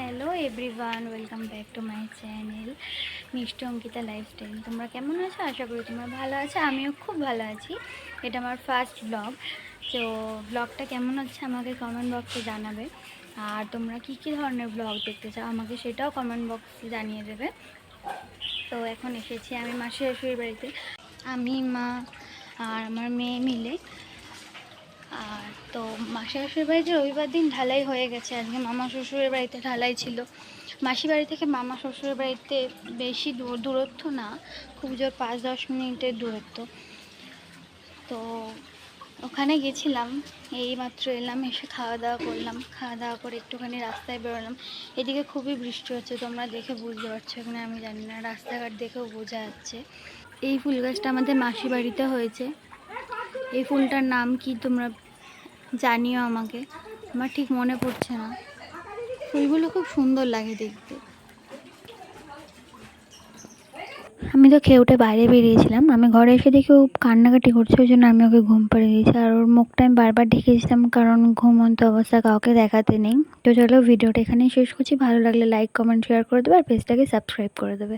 Hello everyone, welcome back to my channel মিষ্টি Ankita lifestyle. তোমরা কেমন আছো? আশা করি তোমরা ভালো আছো। আমিও খুব ভালো আছি। এটা আমার ফার্স্ট ব্লগ। তো ব্লগটা কেমন হচ্ছে আমাকে কমেন্ট বক্সে জানাবে। আর তোমরা কী কী ধরনের ব্লগ দেখতে চাও আমাকে সেটাও কমেন্ট বক্সে জানিয়ে দেবে। তো এখন এসেছি আমি মাসির শাশুড়ির বাড়িতে। আমি, মা আর আমার মেয়ে মিলে। আর তো মাসি শ্বশুরের বাড়িতে রবিবার দিন ঢালাই হয়ে গেছে। আজকে মামা শ্বশুরের বাড়িতে ঢালাই ছিল। মাসি বাড়ি থেকে মামা শ্বশুরের বাড়িতে বেশি দূরত্ব না, খুব জোর 5-10 মিনিটের দূরত্ব। তো ওখানে গেছিলাম, এইমাত্র এলাম, এসে খাওয়া দাওয়া করলাম। খাওয়া দাওয়া করে একটুখানি রাস্তায় বেরোলাম। এদিকে খুবই বৃষ্টি হচ্ছে, তোমরা দেখে বুঝতে পারছো এখানে, আমি জানি না, রাস্তাঘাট দেখেও বোঝা যাচ্ছে। এই ফুল গাছটা আমাদের মাসি বাড়িতে হয়েছে। এই ফুলটার নাম কি তোমরা জানিও আমাকে, আমার ঠিক মনে পড়ছে না। ফুলগুলো খুব সুন্দর লাগে দেখতে। আমি তো খেয়ে উঠে বাইরে বেরিয়েছিলাম, আমি ঘরে এসে দেখি ও কান্নাকাটি করছে, ওই জন্য আমি ওকে ঘুম পাড়িয়ে দিয়েছি। আর ওর মুখটা আমি বারবার ঢেকেছিলাম, কারণ ঘুমন্ত অবস্থা কাউকে দেখাতে নেই। তো চলো ভিডিওটা এখানেই শেষ করছি। ভালো লাগলে লাইক, কমেন্ট, শেয়ার করে দেবে আর পেজটাকে সাবস্ক্রাইব করে দেবে।